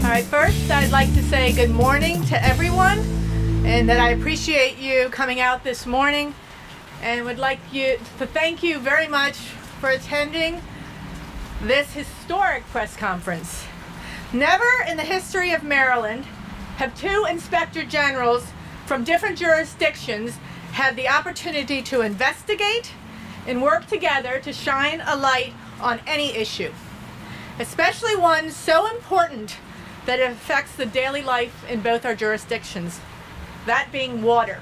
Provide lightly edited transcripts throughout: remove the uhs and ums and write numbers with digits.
All right, first I'd like to say good morning to everyone and that I appreciate you coming out this morning and would like to thank you very much for attending this historic press conference. Never in the history of Maryland have two inspector generals from different jurisdictions had the opportunity to investigate and work together to shine a light on any issue, especially one so important that it affects the daily life in both our jurisdictions, that being water.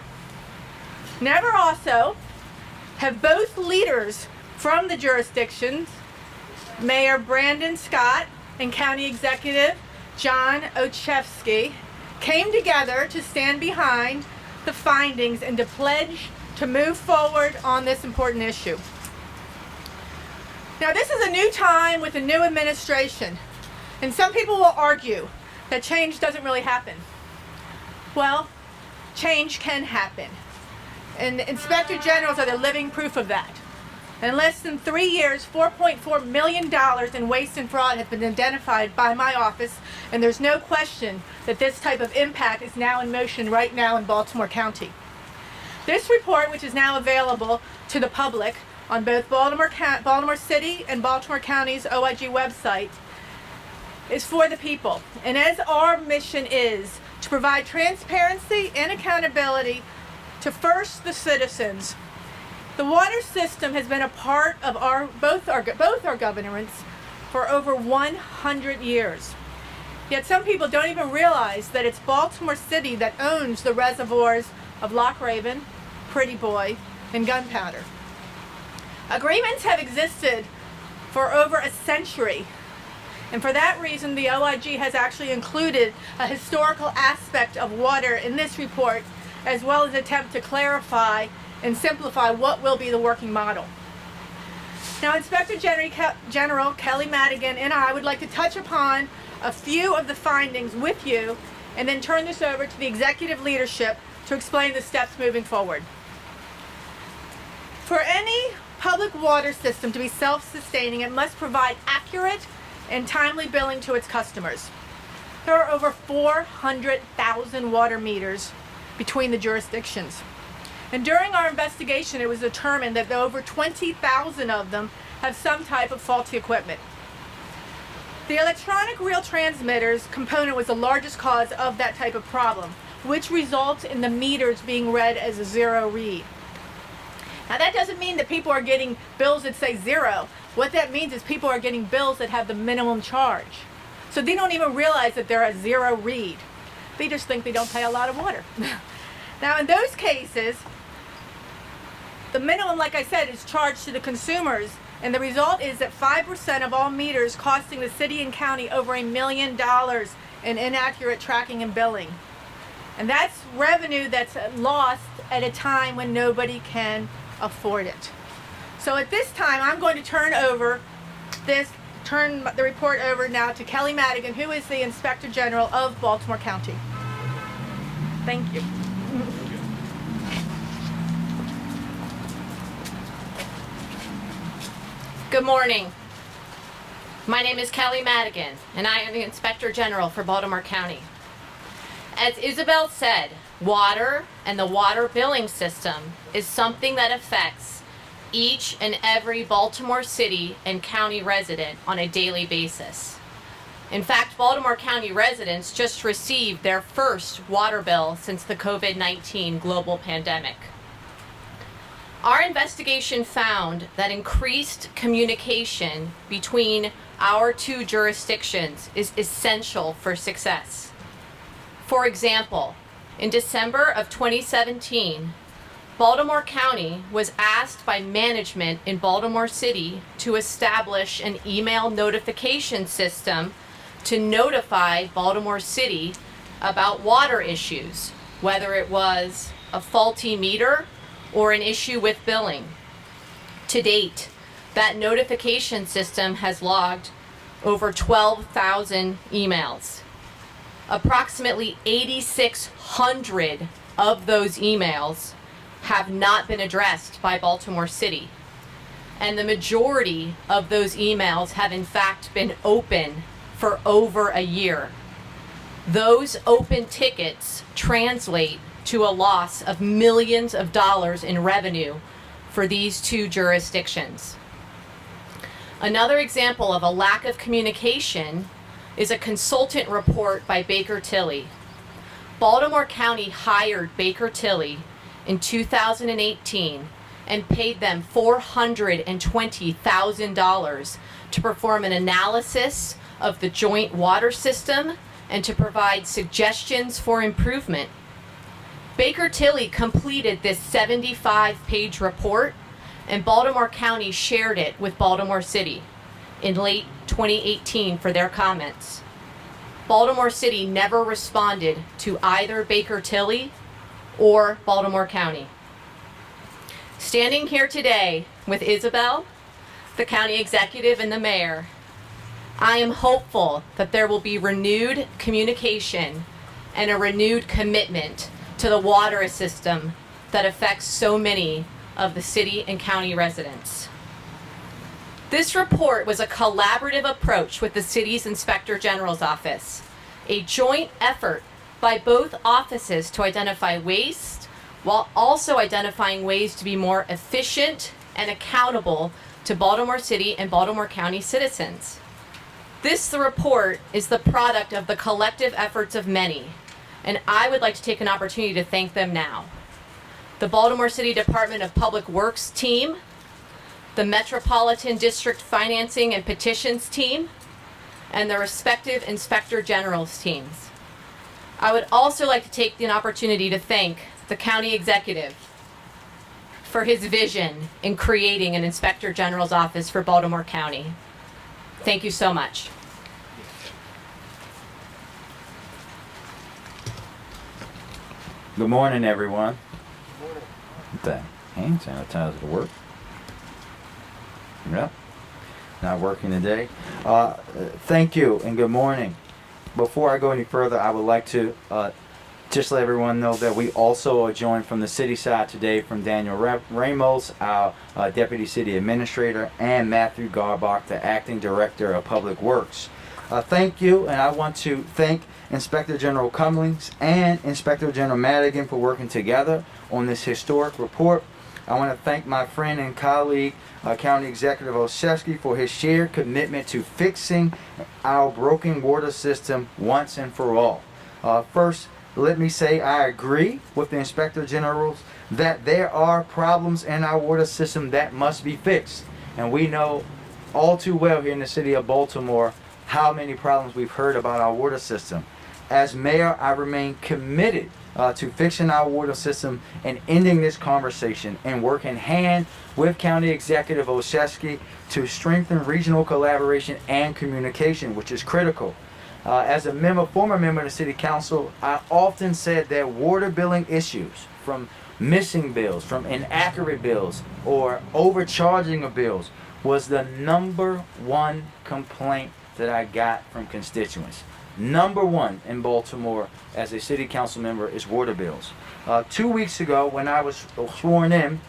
Never also have both leaders from the jurisdictions, Mayor Brandon Scott and County Executive John Ochefsky, came together to stand behind the findings and to pledge to move forward on this important issue. Now, this is a new time with a new administration, and some people will argue that change doesn't really happen. Well, change can happen, and inspector generals are the living proof of that. In less than 3 years, $4.4 million in waste and fraud has been identified by my office, and there's no question that this type of impact is now in motion right now in Baltimore County. This report, which is now available to the public on both Baltimore City and Baltimore County's OIG website, is for the people. And as our mission is to provide transparency and accountability to first the citizens, the water system has been a part of both our governments for over 100 years. Yet some people don't even realize that it's Baltimore City that owns the reservoirs of Loch Raven, Pretty Boy, and Gunpowder. Agreements have existed for over a century, and for that reason the OIG has actually included a historical aspect of water in this report, as well as attempt to clarify and simplify what will be the working model. Now, Inspector General Kelly Madigan and I would like to touch upon a few of the findings with you and then turn this over to the executive leadership to explain the steps moving forward. For any public water system to be self-sustaining, it must provide accurate and timely billing to its customers. There are over 400,000 water meters between the jurisdictions. And during our investigation, it was determined that over 20,000 of them have some type of faulty equipment. The electronic reel transmitters component was the largest cause of that type of problem, which results in the meters being read as a zero read. Now, that doesn't mean that people are getting bills that say zero. What that means is people are getting bills that have the minimum charge. So they don't even realize that they're a zero read. They just think they don't pay a lot of water. Now, in those cases, the minimum, like I said, is charged to the consumers, and the result is that 5% of all meters costing the city and county over $1 million in inaccurate tracking and billing. And that's revenue that's lost at a time when nobody can afford it. So at this time, I'm going to turn the report over now to Kelly Madigan, who is the Inspector General of Baltimore County. Thank you. Good morning. My name is Kelly Madigan, and I am the Inspector General for Baltimore County. As Isabel said, water and the water billing system is something that affects each and every Baltimore City and county resident on a daily basis. In fact, Baltimore County residents just received their first water bill since the COVID-19 global pandemic. Our investigation found that increased communication between our two jurisdictions is essential for success. For example, in December of 2017, Baltimore County was asked by management in Baltimore City to establish an email notification system to notify Baltimore City about water issues, whether it was a faulty meter or an issue with billing. To date, that notification system has logged over 12,000 emails. Approximately 8,600 of those emails have not been addressed by Baltimore City. And the majority of those emails have in fact been open for over a year. Those open tickets translate to a loss of millions of dollars in revenue for these two jurisdictions. Another example of a lack of communication is a consultant report by Baker Tilly. Baltimore County hired Baker Tilly in 2018 and paid them $420,000 to perform an analysis of the joint water system and to provide suggestions for improvement. Baker Tilly completed this 75-page report, and Baltimore County shared it with Baltimore City in late 2018 for their comments. Baltimore City never responded to either Baker Tilly or Baltimore County. Standing here today with Isabel, the county executive, and the mayor, I am hopeful that there will be renewed communication and a renewed commitment to the water system that affects so many of the city and county residents. This report was a collaborative approach with the city's Inspector General's office, a joint effort by both offices to identify waste while also identifying ways to be more efficient and accountable to Baltimore City and Baltimore County citizens. The report is the product of the collective efforts of many, and I would like to take an opportunity to thank them now. The Baltimore City Department of Public Works team, the Metropolitan District Financing and Petitions team, and the respective Inspector General's teams. I would also like to take an opportunity to thank the county executive for his vision in creating an Inspector General's office for Baltimore County. Thank you so much. Good morning, everyone. Good morning. The hand sanitizer to work. Yep. Not working today. Thank you and good morning. Before I go any further, I would like to just let everyone know that we also are joined from the city side today from Daniel Ramos, our Deputy City Administrator, and Matthew Garbach, the Acting Director of Public Works. Thank you, and I want to thank Inspector General Cummings and Inspector General Madigan for working together on this historic report. I want to thank my friend and colleague, County Executive Olszewski, for his shared commitment to fixing our broken water system once and for all. First, let me say I agree with the Inspector Generals that there are problems in our water system that must be fixed. And we know all too well here in the city of Baltimore how many problems we've heard about our water system. As mayor, I remain committed to fixing our water system and ending this conversation and working hand with County Executive Olszewski to strengthen regional collaboration and communication, which is critical. As a former member of the City Council, I often said that water billing issues, from missing bills, from inaccurate bills, or overcharging of bills, was the #1 complaint that I got from constituents. #1 in Baltimore as a City Council member is water bills. 2 weeks ago, when I was sworn in,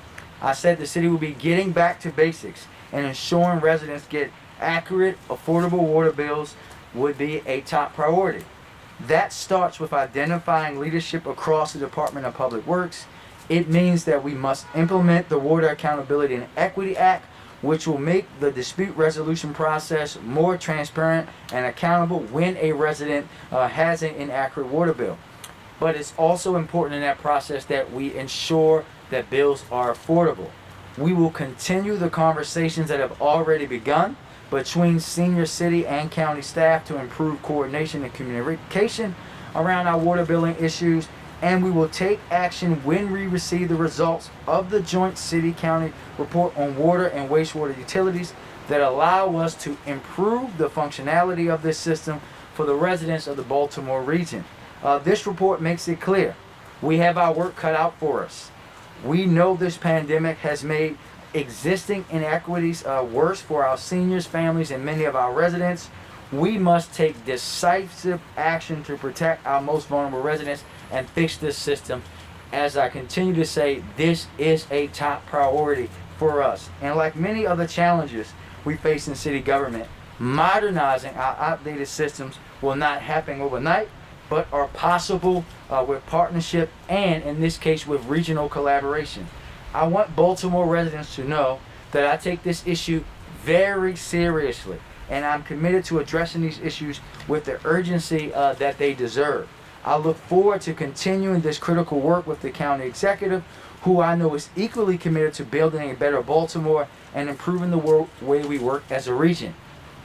I said the city would be getting back to basics and ensuring residents get accurate, affordable water bills would be a top priority. That starts with identifying leadership across the Department of Public Works. It means that we must implement the Water Accountability and Equity Act, which will make the dispute resolution process more transparent and accountable when a resident has an inaccurate water bill. But it's also important in that process that we ensure that bills are affordable. We will continue the conversations that have already begun between senior city and county staff to improve coordination and communication around our water billing issues, and we will take action when we receive the results of the joint city-county report on water and wastewater utilities that allow us to improve the functionality of this system for the residents of the Baltimore region. This report makes it clear we have our work cut out for us. We know this pandemic has made existing inequities worse for our seniors, families, and many of our residents. We must take decisive action to protect our most vulnerable residents and fix this system. As I continue to say, this is a top priority for us. And like many other challenges we face in city government, modernizing our outdated systems will not happen overnight, but are possible with partnership and, in this case, with regional collaboration. I want Baltimore residents to know that I take this issue very seriously, and I'm committed to addressing these issues with the urgency that they deserve. I look forward to continuing this critical work with the county executive, who I know is equally committed to building a better Baltimore and improving the way we work as a region.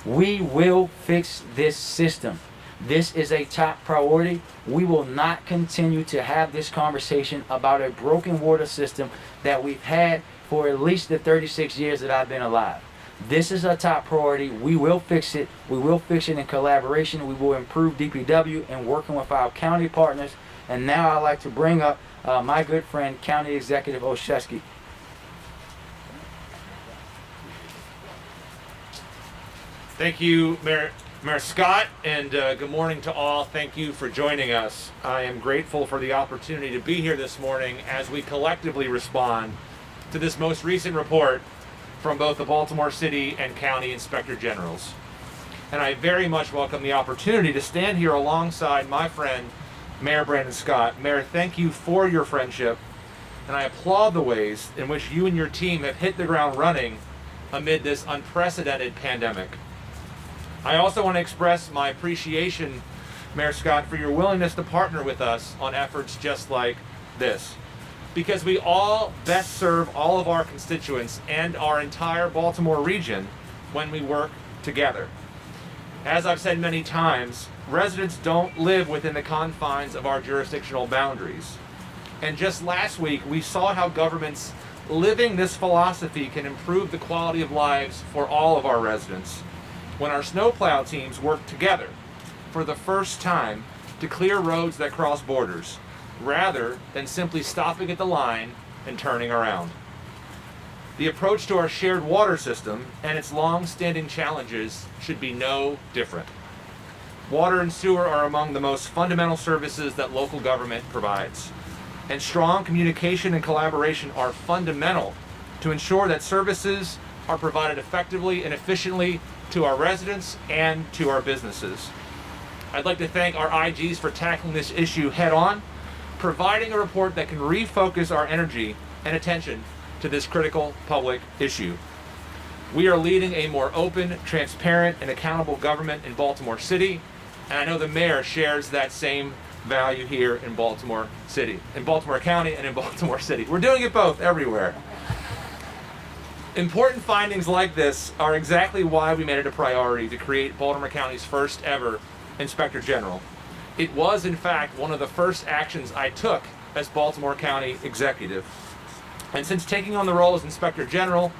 We will fix this system. This is a top priority. We will not continue to have this conversation about a broken water system that we've had for at least the 36 years that I've been alive. This is a top priority. We will fix it. We will fix it in collaboration. We will improve DPW and working with our county partners. And now I'd like to bring up my good friend, County Executive Olszewski. Thank you, Mayor Scott, and good morning to all. Thank you for joining us. I am grateful for the opportunity to be here this morning as we collectively respond to this most recent report from both the Baltimore City and County Inspector Generals. And I very much welcome the opportunity to stand here alongside my friend, Mayor Brandon Scott. Mayor, thank you for your friendship, and I applaud the ways in which you and your team have hit the ground running amid this unprecedented pandemic. I also want to express my appreciation, Mayor Scott, for your willingness to partner with us on efforts just like this, because we all best serve all of our constituents and our entire Baltimore region when we work together. As I've said many times, residents don't live within the confines of our jurisdictional boundaries. And just last week, we saw how governments living this philosophy can improve the quality of lives for all of our residents when our snowplow teams work together for the first time to clear roads that cross borders, rather than simply stopping at the line and turning around. The approach to our shared water system and its long-standing challenges should be no different. Water and sewer are among the most fundamental services that local government provides, and strong communication and collaboration are fundamental to ensure that services are provided effectively and efficiently to our residents and to our businesses. I'd like to thank our IGs for tackling this issue head on, providing a report that can refocus our energy and attention to this critical public issue. We are leading a more open, transparent, and accountable government in Baltimore City, and I know the mayor shares that same value here in Baltimore City, in Baltimore County and in Baltimore City. We're doing it both everywhere. Important findings like this are exactly why we made it a priority to create Baltimore County's first ever Inspector General. It was, in fact, one of the first actions I took as Baltimore County Executive. And since taking on the role as Inspector General,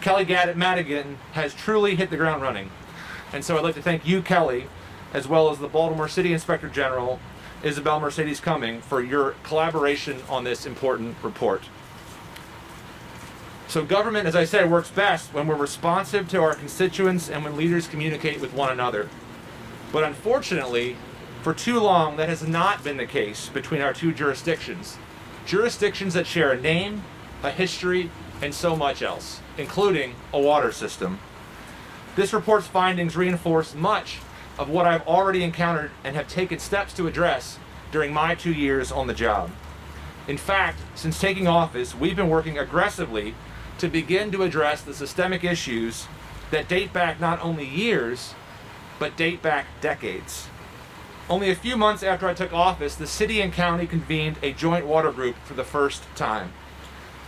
Kelly Madigan has truly hit the ground running. And so I'd like to thank you, Kelly, as well as the Baltimore City Inspector General, Isabel Mercedes Cumming, for your collaboration on this important report. So government, as I said, works best when we're responsive to our constituents and when leaders communicate with one another. But unfortunately, for too long, that has not been the case between our two jurisdictions. Jurisdictions that share a name, a history, and so much else, including a water system. This report's findings reinforce much of what I've already encountered and have taken steps to address during my 2 years on the job. In fact, since taking office, we've been working aggressively to begin to address the systemic issues that date back not only years, but date back decades. Only a few months after I took office, the city and county convened a joint water group for the first time.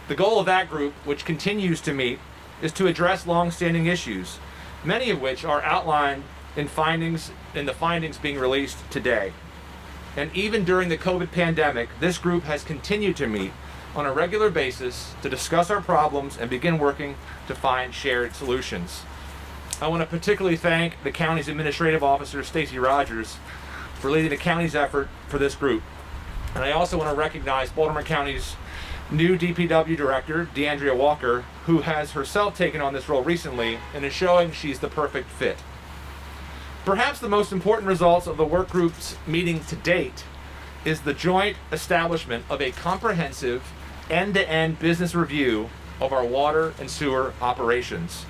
The goal of that group, which continues to meet, is to address long-standing issues, many of which are outlined in the findings being released today. And even during the COVID pandemic, this group has continued to meet on a regular basis to discuss our problems and begin working to find shared solutions. I want to particularly thank the county's administrative officer, Stacy Rogers, for leading the county's effort for this group. And I also want to recognize Baltimore County's new DPW director, DeAndrea Walker, who has herself taken on this role recently and is showing she's the perfect fit. Perhaps the most important results of the work group's meeting to date is the joint establishment of a comprehensive end-to-end business review of our water and sewer operations.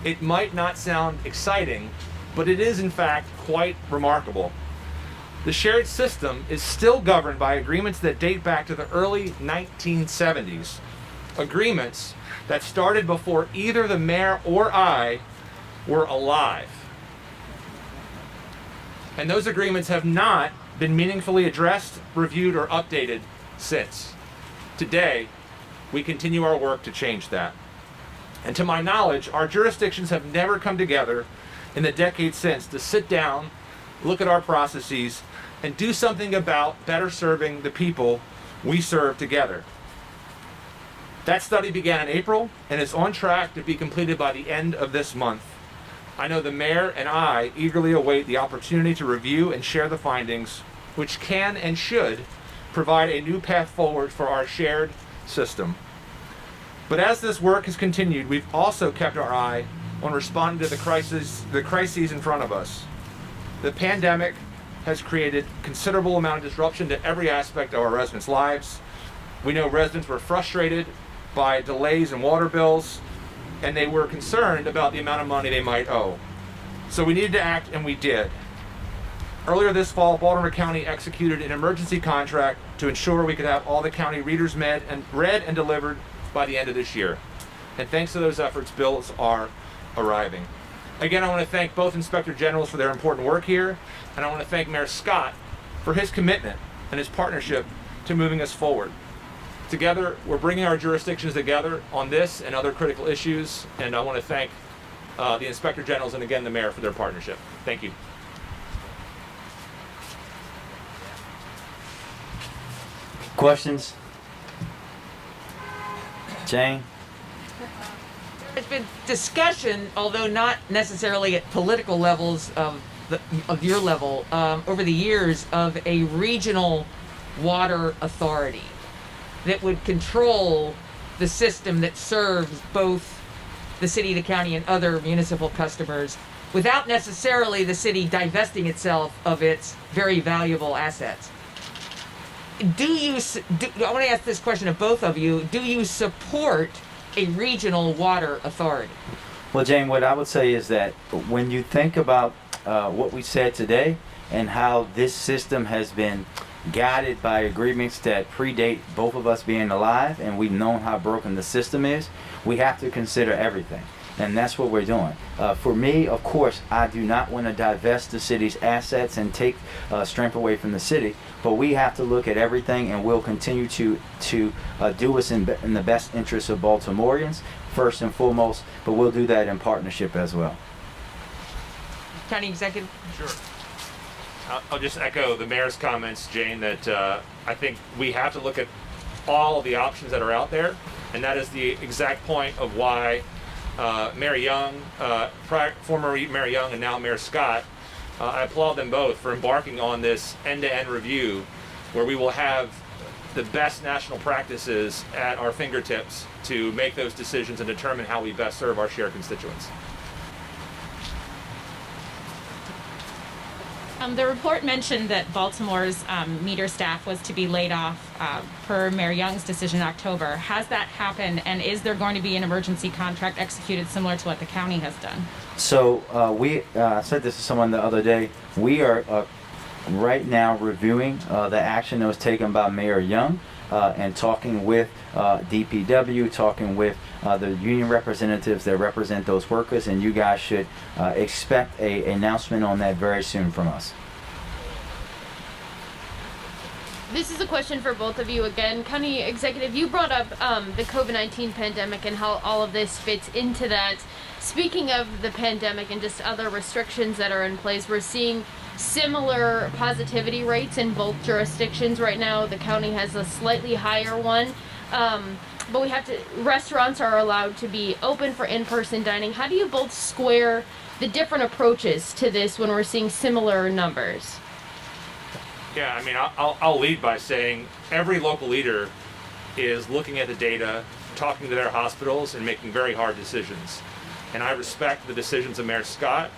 It might not sound exciting, but it is in fact quite remarkable. The shared system is still governed by agreements that date back to the early 1970s. Agreements that started before either the mayor or I were alive. And those agreements have not been meaningfully addressed, reviewed, or updated since. Today, we continue our work to change that. And to my knowledge, our jurisdictions have never come together in the decades since to sit down, look at our processes, and do something about better serving the people we serve together. That study began in April and is on track to be completed by the end of this month. I know the mayor and I eagerly await the opportunity to review and share the findings, which can and should provide a new path forward for our shared system. But as this work has continued, we've also kept our eye on responding to the crises in front of us. The pandemic has created considerable amount of disruption to every aspect of our residents' lives. We know residents were frustrated by delays in water bills, and they were concerned about the amount of money they might owe. So we needed to act, and we did. Earlier this fall, Baltimore County executed an emergency contract to ensure we could have all the county readers read and delivered by the end of this year. And thanks to those efforts, bills are arriving. Again, I want to thank both Inspector Generals for their important work here, and I want to thank Mayor Scott for his commitment and his partnership to moving us forward. Together, we're bringing our jurisdictions together on this and other critical issues, and I want to thank the Inspector Generals and again the Mayor for their partnership. Thank you. Questions? Jane? There's been discussion, although not necessarily at political levels of your level, over the years of a regional water authority that would control the system that serves both the city, the county, and other municipal customers without necessarily the city divesting itself of its very valuable assets. I want to ask this question of both of you. Do you support a regional water authority? Well, Jane, what I would say is that when you think about what we said today and how this system has been guided by agreements that predate both of us being alive, and we've known how broken the system is, we have to consider everything. And that's what we're doing. For me, of course, I do not want to divest the city's assets and take strength away from the city, but we have to look at everything, and we'll continue to do what's in the best interest of Baltimoreans, first and foremost, but we'll do that in partnership as well. County Executive? Sure. I'll just echo the mayor's comments, Jane, that I think we have to look at all the options that are out there, and that is the exact point of why Mayor Young, former Mayor Young and now Mayor Scott, I applaud them both for embarking on this end-to-end review where we will have the best national practices at our fingertips to make those decisions and determine how we best serve our shared constituents. The report mentioned that Baltimore's meter staff was to be laid off per Mayor Young's decision in October. Has that happened, and is there going to be an emergency contract executed similar to what the county has done? So I said this to someone the other day. We are right now reviewing the action that was taken by Mayor Young and talking with DPW, talking with the union representatives that represent those workers, and you guys should expect an announcement on that very soon from us. This is a question for both of you again. County Executive, you brought up the COVID-19 pandemic and how all of this fits into that. Speaking of the pandemic and just other restrictions that are in place, we're seeing similar positivity rates in both jurisdictions right now. The county has a slightly higher one. But restaurants are allowed to be open for in-person dining. How do you both square the different approaches to this when we're seeing similar numbers? Yeah, I mean, I'll lead by saying every local leader is looking at the data, talking to their hospitals, and making very hard decisions. And I respect the decisions of Mayor Scott,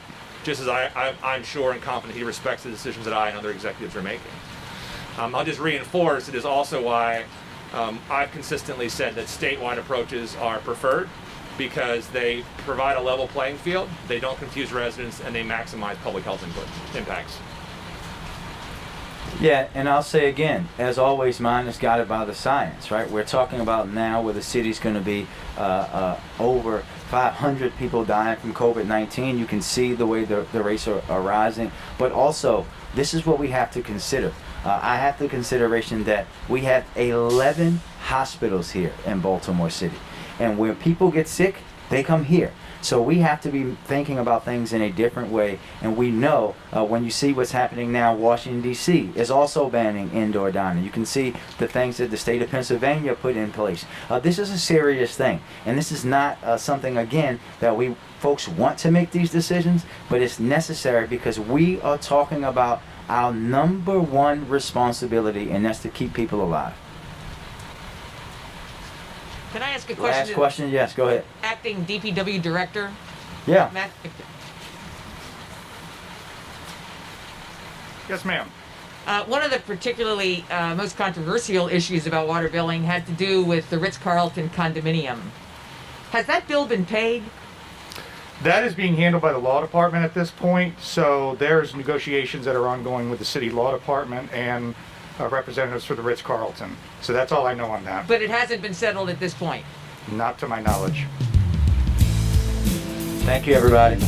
just as I'm sure and confident he respects the decisions that I and other executives are making. I'll just reinforce it is also why I've consistently said that statewide approaches are preferred because they provide a level playing field, they don't confuse residents, and they maximize public health impacts. Yeah, and I'll say again, as always, mine is guided by the science, right? We're talking about now where the city's going to be over 500 people dying from COVID-19. You can see the way the rates are rising. But also, this is what we have to consider. I have the consideration that we have 11 hospitals here in Baltimore City. And when people get sick, they come here. So we have to be thinking about things in a different way. And we know when you see what's happening now, Washington, D.C. is also banning indoor dining. You can see the things that the state of Pennsylvania put in place. This is a serious thing. And this is not something, again, that we folks want to make these decisions, but it's necessary because we are talking about our number one responsibility, and that's to keep people alive. Can I ask a question? Last question, yes, go ahead. Acting DPW Director, Yeah. Matt. Yes, ma'am. One of the particularly most controversial issues about water billing had to do with the Ritz-Carlton condominium. Has that bill been paid? That is being handled by the law department at this point, so there's negotiations that are ongoing with the city law department and representatives for the Ritz-Carlton. So that's all I know on that. But it hasn't been settled at this point. Not to my knowledge. Thank you, everybody.